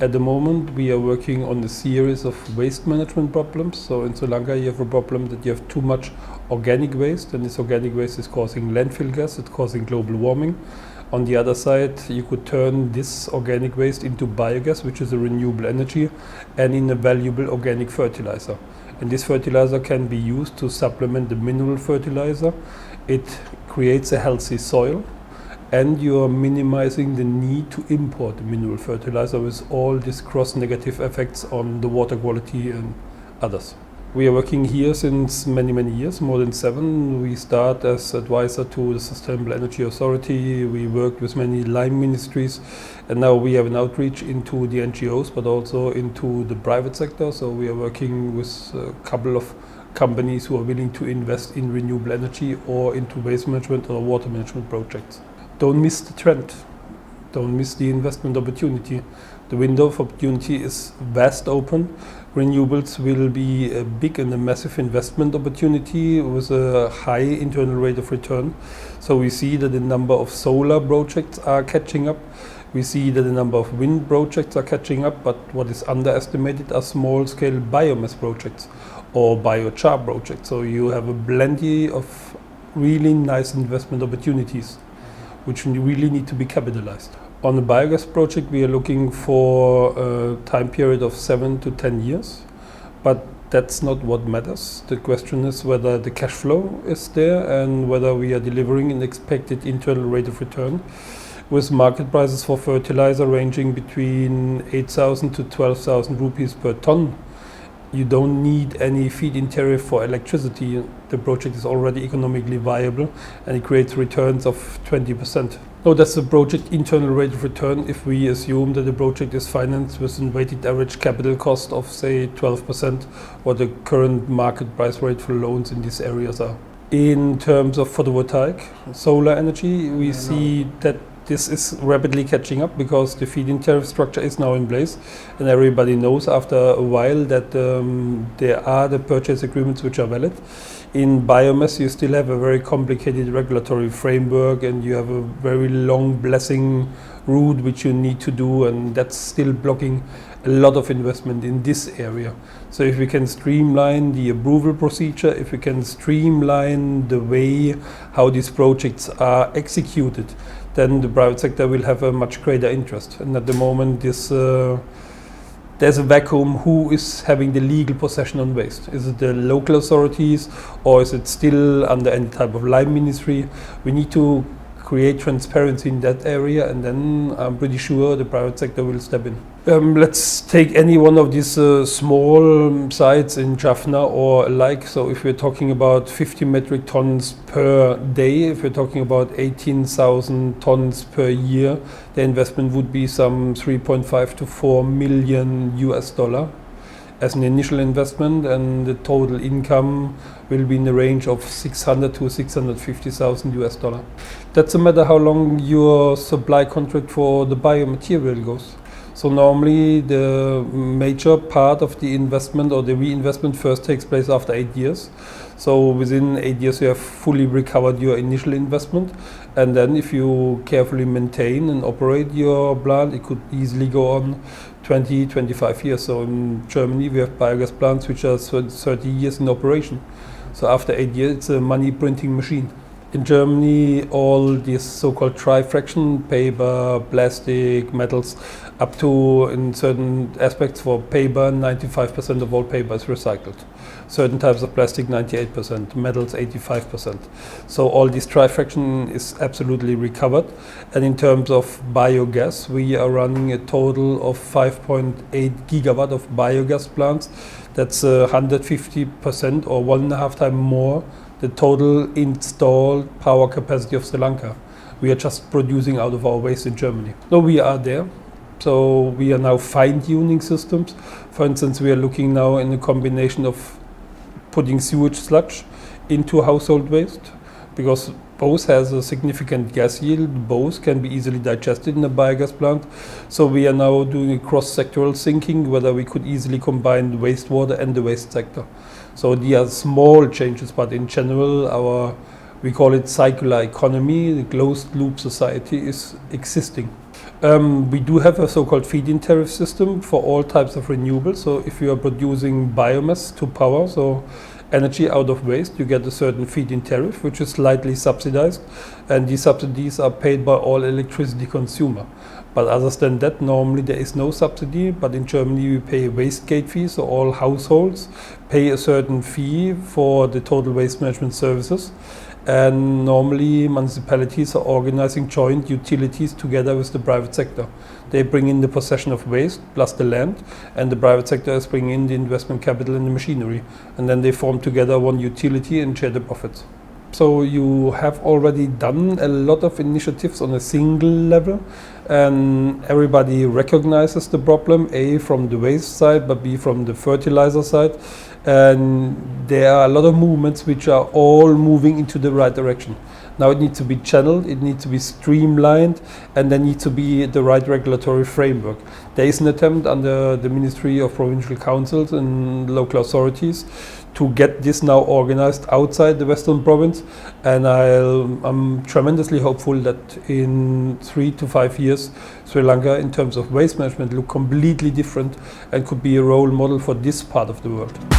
At the moment, we are working on a series of waste management problems. So in Sri Lanka, you have a problem that you have too much organic waste, and this organic waste is causing landfill gas, it's causing global warming. On the other side, you could turn this organic waste into biogas, which is a renewable energy, and in a valuable organic fertilizer. And this fertilizer can be used to supplement the mineral fertilizer. It creates a healthy soil, and you are minimizing the need to import the mineral fertilizer with all these cross-negative effects on the water quality and others. We are working here since many years, more than 7. We start as advisor to the Sustainable Energy Authority. We worked with many line ministries, and now we have an outreach into the NGOs, but also into the private sector. So we are working with a couple of companies who are willing to invest in renewable energy or into waste management or water management projects. Don't miss the trend. Don't miss the investment opportunity. The window of opportunity is vast open. Renewables will be a big and a massive investment opportunity with a high internal rate of return. So we see that the number of solar projects are catching up. We see that the number of wind projects are catching up, but what is underestimated are small-scale biomass projects or biochar projects. So you have a plenty of really nice investment opportunities which really need to be capitalized. On the biogas project, we are looking for a time period of 7 to 10 years, but that's not what matters. The question is whether the cash flow is there and whether we are delivering an expected internal rate of return, with market prices for fertilizer ranging between 8,000 to 12,000 rupees per ton. You don't need any feed-in tariff for electricity. The project is already economically viable and it creates returns of 20%. No, that's the project internal rate of return if we assume that the project is financed with a weighted average capital cost of, say, 12%, what the current market price rate for loans in these areas are. In terms of photovoltaic, solar energy, we see that this is rapidly catching up because the feed-in tariff structure is now in place, and everybody knows after a while that there are the purchase agreements which are valid. In biomass, you still have a very complicated regulatory framework, and you have a very long blessing route which you need to do, and that's still blocking a lot of investment in this area. So if we can streamline the approval procedure, if we can streamline the way how these projects are executed, then the private sector will have a much greater interest. And at the moment, there's a vacuum. Who is having the legal possession on waste? Is it the local authorities, or is it still under any type of line ministry? We need to create transparency in that area, and then I'm pretty sure the private sector will step in. Let's take any one of these small sites in Jaffna or alike. So if we're talking about 50 metric tons per day, if we're talking about 18,000 tons per year, the investment would be some 3.5 to 4 million US dollar as an initial investment, and the total income will be in the range of 600 to 650,000 US dollar. That's a matter how long your supply contract for the biomaterial goes. So normally the major part of the investment or the reinvestment first takes place after 8 years. So within 8 years you have fully recovered your initial investment, and then if you carefully maintain and operate your plant, it could easily go on 20-25 years. So in Germany we have biogas plants which are 30 years in operation. So after 8 years it's a money printing machine. In Germany, all these so-called tri-fraction, paper, plastic, metals, up to, in certain aspects for paper, 95% of all paper is recycled. Certain types of plastic, 98%, metals, 85%. So all this tri-fraction is absolutely recovered. And in terms of biogas, we are running a total of 5.8 gigawatt of biogas plants. That's 150% or 1.5 times more the total installed power capacity of Sri Lanka. We are just producing out of our waste in Germany. No, we are there. So we are now fine-tuning systems. For instance, we are looking now in a combination of putting sewage sludge into household waste, because both has a significant gas yield, both can be easily digested in a biogas plant. So we are now doing a cross-sectoral thinking whether we could easily combine the wastewater and the waste sector. So these are small changes, but in general we call it circular economy, the closed loop society is existing. We do have a so-called feed-in tariff system for all types of renewables. So if you are producing biomass to power, so energy out of waste, you get a certain feed-in tariff, which is slightly subsidized, and these subsidies are paid by all electricity consumer. But other than that, normally there is no subsidy, but in Germany we pay a waste gate fee, so all households pay a certain fee for the total waste management services. And normally municipalities are organizing joint utilities together with the private sector. They bring in the possession of waste plus the land, and the private sector is bringing in the investment capital and the machinery. And then they form together one utility and share the profits. So you have already done a lot of initiatives on a single level, and everybody recognizes the problem, A, from the waste side, but B, from the fertilizer side. And there are a lot of movements which are all moving into the right direction. Now it needs to be channeled, it needs to be streamlined, and there needs to be the right regulatory framework. There is an attempt under the Ministry of Provincial Councils and local authorities to get this now organized outside the Western Province, and I'm tremendously hopeful that in 3 to 5 years Sri Lanka in terms of waste management look completely different and could be a role model for this part of the world.